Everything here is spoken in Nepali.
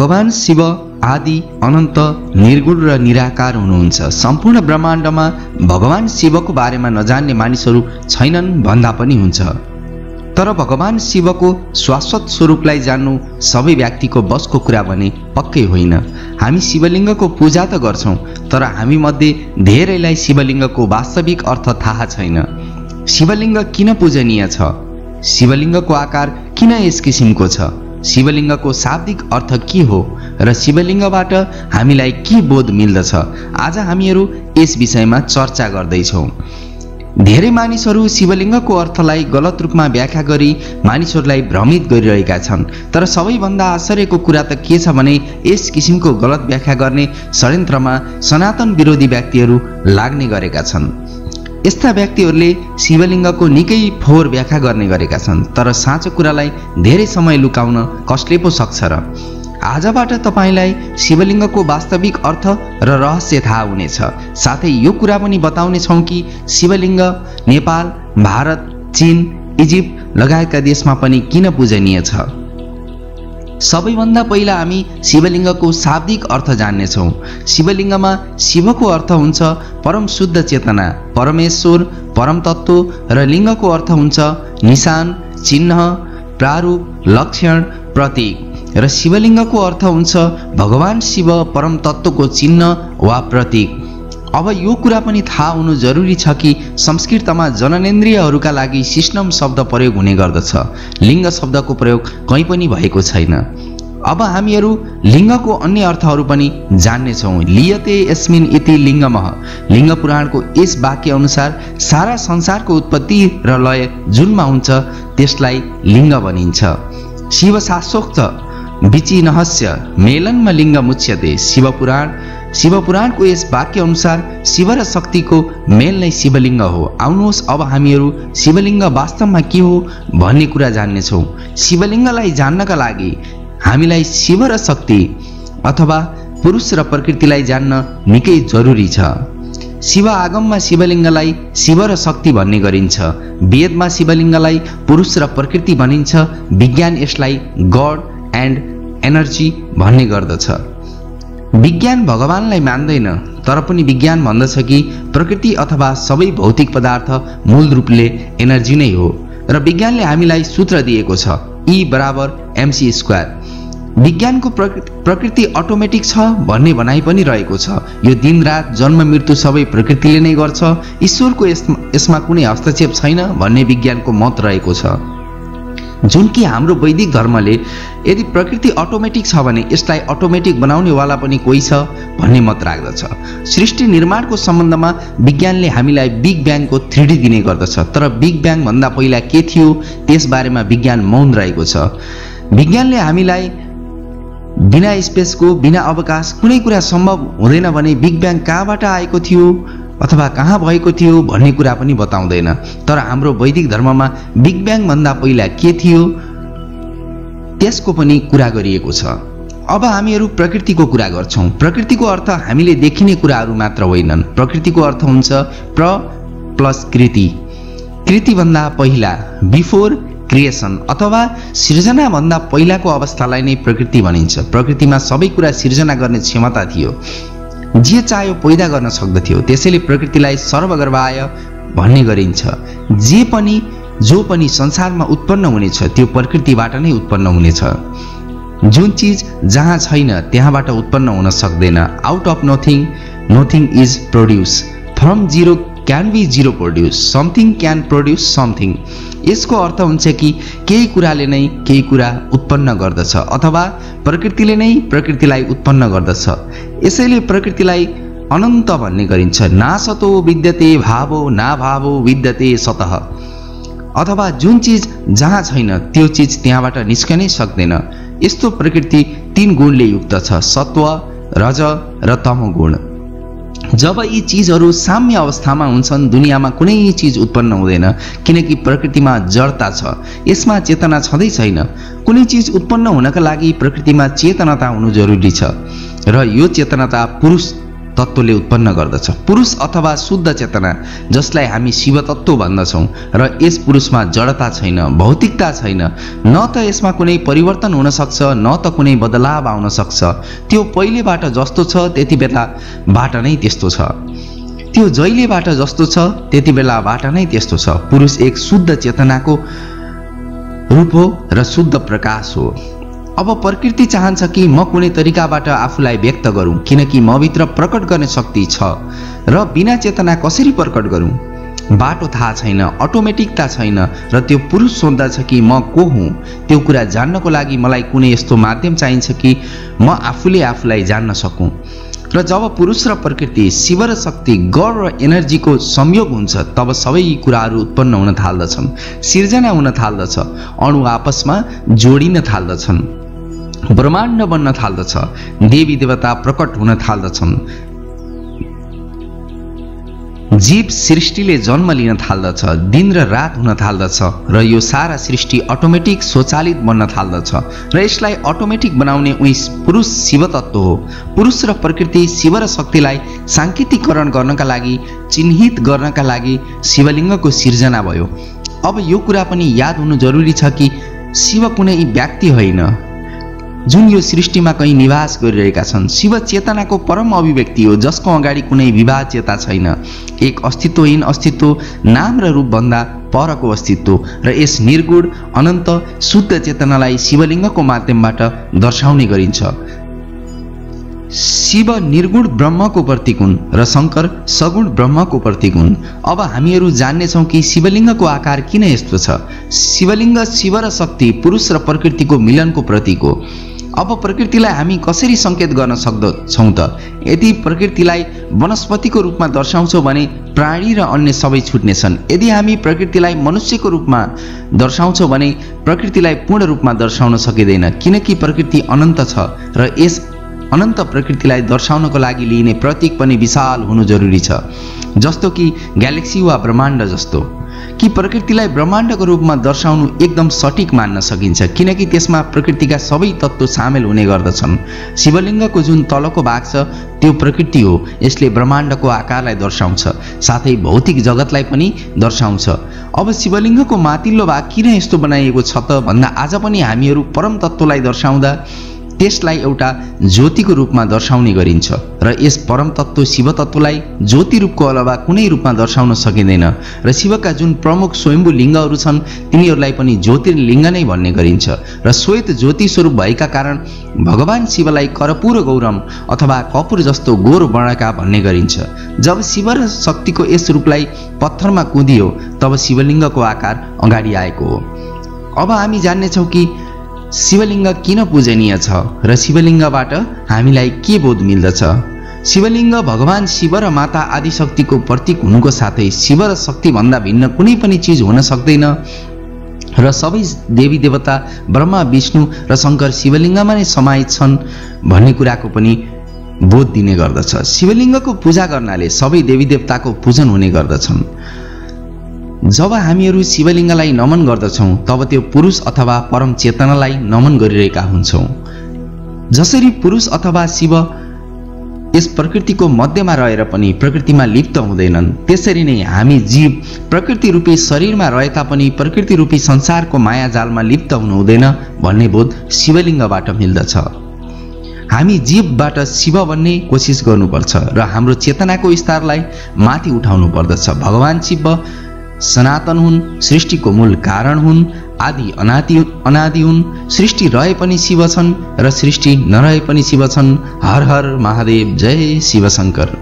भगवान शिव आदि अनन्त निर्गुण र निराकार हुनुहुन्छ। सम्पूर्ण ब्रह्माण्डमा भगवान शिवको बारेमा नजान्ने मानिसहरू छैनन् भन्दा पनि हुन्छ। तर भगवान शिवको शाश्वत स्वरूपलाई जान्नु सबै व्यक्तिको बसको कुरा भने पक्कै होइन। हामी शिवलिङ्गको पूजा त गर्छौं, तर हामी मध्ये धेरैलाई शिवलिङ्गको वास्तविक अर्थ थाहा छैन। शिवलिङ्ग किन पूजनीय छ? शिवलिङ्गको आकार किन यस किसिमको छ? शिवलिङ्गको शाब्दिक अर्थ के हो र शिवलिङ्गबाट हामीलाई के बोध मिल्दछ? आज हामीहरू यस विषयमा चर्चा गर्दैछौँ। धेरै मानिसहरू शिवलिङ्गको अर्थलाई गलत रूपमा व्याख्या गरी मानिसहरूलाई भ्रमित गरिरहेका छन्। तर सबैभन्दा आश्चर्यको कुरा त के छ भने यस किसिमको गलत व्याख्या गर्ने षड्यन्त्रमा सनातन विरोधी व्यक्तिहरू लाग्ने गरेका छन्। यस्ता व्यक्तिहरूले शिवलिङ्गको निकै फोहोर व्याख्या गर्ने गरेका छन्। तर साँचो कुरालाई धेरै समय लुकाउन कसले पो सक्छ र? आजबाट तपाईलाई शिवलिङ्गको वास्तविक अर्थ र रहस्य थाहा हुनेछ। साथै यो कुरा पनि बताउने छौं कि शिवलिङ्ग नेपाल, भारत, चीन, इजिप्ट लगायतका देशमा पनि किन पूजनीय छ। सबैभन्दा पहिला हामी शिवलिङ्गको शाब्दिक अर्थ जान्नेछौँ। शिवलिङ्गमा शिवको अर्थ हुन्छ परम शुद्ध चेतना, परमेश्वर, परम तत्त्व र लिङ्गको अर्थ हुन्छ निशान, चिन्ह, प्रारूप, लक्षण, प्रतीक र शिवलिङ्गको अर्थ हुन्छ भगवान शिव परम तत्त्वको चिन्ह वा प्रतीक। अब यो कुरा पनि थाहा हुनु जरुरी छ कि संस्कृतमा जननेन्द्रियहरूका लागि सिस्टम शब्द प्रयोग हुने गर्दछ। लिङ्ग शब्दको प्रयोग कहीँ पनि भएको छैन। अब हामीहरू लिङ्गको अन्य अर्थहरू पनि जान्नेछौँ। लियते यस्मिन् इति लिङ्गमः। लिङ्ग पुराणको यस वाक्य अनुसार सारा संसारको उत्पत्ति र लय जुनमा हुन्छ त्यसलाई लिङ्ग भनिन्छ। शिव शास्त्रोक्त विचिनहस्य मेलनमा लिङ्ग मुच्यते। शिवपुराणको यस वाक्य अनुसार शिव र शक्तिको मेल नै शिवलिङ्ग हो। आउनुहोस् अब हामीहरू शिवलिङ्ग वास्तवमा के हो भन्ने कुरा जान्नेछौँ। शिवलिङ्गलाई जान्नका लागि हामीलाई शिव र शक्ति अथवा पुरुष र प्रकृतिलाई जान्न निकै जरुरी छ। शिव आगममा शिवलिङ्गलाई शिव र शक्ति भन्ने गरिन्छ। वेदमा शिवलिङ्गलाई पुरुष र प्रकृति भनिन्छ। विज्ञान यसलाई गड एन्ड एनर्जी भन्ने गर्दछ। विज्ञान भगवानलाई मान्दैन, तर पनि विज्ञान भन्दछ कि प्रकृति अथवा सबै भौतिक पदार्थ मूल रूपले एनर्जी नै हो र विज्ञानले हामीलाई सूत्र दिएको छ E=mc²। विज्ञानको प्रकृति अटोमेटिक छ भन्ने भनाइ पनि रहेको छ। यो दिनरात जन्म मृत्यु सबै प्रकृतिले नै गर्छ, ईश्वरको यसमा कुनै हस्तक्षेप छैन भन्ने विज्ञानको मत रहेको छ। जुन कि हाम्रो वैदिक धर्मले यदि प्रकृति अटोमेटिक छ भने यसलाई अटोमेटिक बनाउनेवाला पनि कोही छ भन्ने मत राख्दछ। सृष्टि निर्माणको सम्बन्धमा विज्ञानले हामीलाई बिग ब्याङको 3D दिने गर्दछ। तर बिग ब्याङ भन्दा पहिला के थियो त्यसबारेमा विज्ञान मौन रहेको छ। विज्ञानले हामीलाई बिना स्पेसको, बिना अवकाश कुनै कुरा सम्भव हुँदैन भने बिग ब्याङ कहाँबाट आएको थियो अथवा कहाँ भएको थियो भन्ने कुरा पनि बताउँदैन। तर हाम्रो वैदिक धर्ममा बिग ब्याङ भन्दा पहिला के थियो त्यसको पनि कुरा गरिएको छ। अब हामीहरू प्रकृतिको कुरा गर्छौँ। प्रकृतिको अर्थ हामीले देखिने कुराहरू मात्र होइनन्। प्रकृतिको अर्थ हुन्छ प्र प्लस कृति। कृति भन्दा पहिला, बिफोर क्रिएसन अथवा सृजना भन्दा पहिलाको अवस्थालाई नै प्रकृति भनिन्छ। प्रकृतिमा सबै कुरा सृजना गर्ने क्षमता थियो। जे चाह्यो पैदा गर्न सक्दथ्यो। त्यसैले प्रकृतिलाई सर्वगर्भाय भन्ने गरिन्छ। जो पनि संसारमा उत्पन्न हुनेछ त्यो प्रकृतिबाट नै उत्पन्न हुनेछ। जुन चिज जहाँ छैन त्यहाँबाट उत्पन्न हुन सक्दैन। Out of nothing is produce. From zero can be zero produce. Something can produce something. यसको अर्थ हुन्छ कि केही कुराले नै केही कुरा उत्पन्न गर्दछ अथवा प्रकृतिले नै प्रकृतिलाई उत्पन्न गर्दछ। यसैले प्रकृतिलाई अनन्त भन्ने गरिन्छ। नासतो विद्यते भावो नाभावो विद्यते सतः। अथवा जुन चिज जहाँ छैन त्यो चिज त्यहाँबाट निस्कनै सक्दैन। यस्तो प्रकृति 3 गुणले युक्त छ, सत्व, रज र तमो गुण। जब यी चीजहरू साम्य अवस्थामा हुन्छन् दुनियाँमा कुनै चीज उत्पन्न हुँदैन, किनकि प्रकृतिमा जडता छ, यसमा चेतना छँदै छैन। कुनै चीज उत्पन्न हुनका लागि प्रकृतिमा चेतनता हुनु जरुरी छ र यो चेतनता पुरुष तत्त्वले उत्पन्न गर्दछ। पुरुष अथवा शुद्ध चेतना जसलाई हामी शिव तत्त्व भन्दछौँ र यस पुरुषमा जडता छैन, भौतिकता छैन, न त यसमा कुनै परिवर्तन हुन सक्छ न त कुनै बदलाव आउन सक्छ। त्यो पहिलेबाट जस्तो छ त्यति बेलाबाट नै त्यस्तो छ, त्यो जहिलेबाट जस्तो छ त्यति बेलाबाट नै त्यस्तो छ। पुरुष एक शुद्ध चेतनाको रूप हो र शुद्ध प्रकाश हो। अब प्रकृति चाहन्छ कि म कुनै तरिकाबाट आफूलाई व्यक्त गरौँ, किनकि म भित्र प्रकट गर्ने शक्ति छ र बिना चेतना कसरी प्रकट गरौँ? बाटो थाहा छैन, अटोमेटिकता छैन र त्यो पुरुष सोच्दछ कि म को हुँ। त्यो कुरा जान्नको लागि मलाई कुनै यस्तो माध्यम चाहिन्छ कि म आफूले आफूलाई जान्न सकूँ। र जब पुरुष र प्रकृति, शिव र शक्ति, गौर र एनर्जीको संयोग हुन्छ तब सबै कुराहरू उत्पन्न हुन थाल्दछन्, सिर्जना हुन थाल्दछ, अणु आपसमा जोडिन थाल्दछन्, ब्रह्माण्ड बन्न थाल्दछ, देवी देवता प्रकट हुन थाल्दछन्, जीव सृष्टिले जन्म लिन थाल्दछ, दिन र रात हुन थाल्दछ र यो सारा सृष्टि अटोमेटिक स्वचालित बन्न थाल्दछ र यसलाई अटोमेटिक बनाउने उही पुरुष शिव तत्त्व हो। पुरुष र प्रकृति, शिव र शक्तिलाई साङ्केतिकरण गर्नका लागि, चिन्हित गर्नका लागि शिवलिङ्गको सिर्जना भयो। अब यो कुरा पनि याद हुनु जरुरी छ कि शिव कुनै व्यक्ति होइन जुन यो सृष्टिमा कहीँ निवास गरिरहेका छन्। शिव चेतनाको परम अभिव्यक्ति हो जसको अगाडि कुनै विभाज्यता छैन, एक अस्तित्वहीन अस्तित्व, नाम र रूपभन्दा परको अस्तित्व र यस निर्गुण अनन्त शुद्ध चेतनालाई शिवलिङ्गको माध्यमबाट दर्शाउने गरिन्छ। शिव निर्गुण ब्रह्मको प्रतीक हुन् र शङ्कर सगुण ब्रह्मको प्रतीक हुन्। अब हामीहरू जान्नेछौँ कि शिवलिङ्गको आकार किन यस्तो छ। शिवलिङ्ग शिव र शक्ति, पुरुष र प्रकृतिको मिलनको प्रतीक हो। अब प्रकृतिलाई हामी कसरी सङ्केत गर्न सक्दछौँ त? यदि प्रकृतिलाई वनस्पतिको रूपमा दर्शाउँछौँ भने प्राणी र अन्य सबै छुट्नेछन्। यदि हामी प्रकृतिलाई मनुष्यको रूपमा दर्शाउँछौँ भने प्रकृतिलाई पूर्ण रूपमा दर्शाउन सकिँदैन, किनकि प्रकृति अनन्त छ र यस अनन्त प्रकृतिलाई दर्शाउनको लागि लिइने प्रतीक पनि विशाल हुनु जरुरी छ, जस्तो कि ग्यालेक्सी वा ब्रह्माण्ड जस्तो। कि प्रकृतिलाई ब्रह्माण्डको रूपमा दर्शाउनु एकदम सटिक मान्न सकिन्छ, किनकि त्यसमा प्रकृतिका सबै तत्त्व सामेल हुने गर्दछन्। शिवलिङ्गको जुन तलको भाग छ त्यो प्रकृति हो, यसले ब्रह्माण्डको आकारलाई दर्शाउँछ, साथै भौतिक जगतलाई पनि दर्शाउँछ। अब शिवलिङ्गको माथिल्लो भाग किन यस्तो बनाइएको छ त भन्दा आज पनि हामीहरू परम तत्त्वलाई दर्शाउँदा त्यसलाई एउटा ज्योतिको रूपमा दर्शाउने गरिन्छ र यस परम तत्त्व शिव तत्त्वलाई ज्योति रूपको अलावा कुनै रूपमा दर्शाउन सकिँदैन र शिवका जुन प्रमुख स्वयम्भू लिङ्गहरू छन् तिनीहरूलाई पनि ज्योतिर्लिङ्ग नै भन्ने गरिन्छ र श्वेत ज्योति स्वरूप भएका कारण भगवान शिवलाई कर्पूर गौरम अथवा कपूर जस्तो गोर वर्णका भन्ने गरिन्छ। जब शिव र शक्तिको यस रूपलाई पत्थरमा कुदियो तब शिवलिङ्गको आकार अगाडि आएको हो। अब हामी जान्नेछौँ कि शिवलिङ्ग किन पूजनीय छ र शिवलिङ्गबाट हामीलाई के बोध मिल्दछ। शिवलिङ्ग भगवान शिव र माता आदिशक्तिको प्रतीक हुनुको साथै शिव र शक्तिभन्दा भिन्न कुनै पनि चिज हुन सक्दैन र सबै देवी देवता ब्रह्मा विष्णु र शङ्कर शिवलिङ्गमा नै समाहित छन् भन्ने कुराको पनि बोध दिने गर्दछ। शिवलिङ्गको पूजा गर्नाले सबै देवी देवताको पूजन हुने गर्दछन्। जब हामीहरू शिवलिङ्गलाई नमन गर्दछौँ तब त्यो पुरुष अथवा परम चेतनालाई नमन गरिरहेका हुन्छौँ। जसरी पुरुष अथवा शिव यस प्रकृतिको मध्यमा रहेर पनि प्रकृतिमा लिप्त हुँदैनन्, त्यसरी नै हामी जीव प्रकृति रूपी शरीरमा रहे तापनि प्रकृति रूपी संसारको मायाजालमा लिप्त हुनु हुँदैन भन्ने बोध शिवलिङ्गबाट मिल्दछ। हामी जीवबाट शिव बन्ने कोसिस गर्नुपर्छ र हाम्रो चेतनाको स्तरलाई माथि उठाउनु पर्दछ। भगवान शिव सनातन हुन्, सृष्टिको मूल कारण हुन्, आदि अनादि हुन्। सृष्टि रहे पनि शिव छन् र सृष्टि नरहे पनि शिव छन्। हर हर महादेव, जय शिव शङ्कर।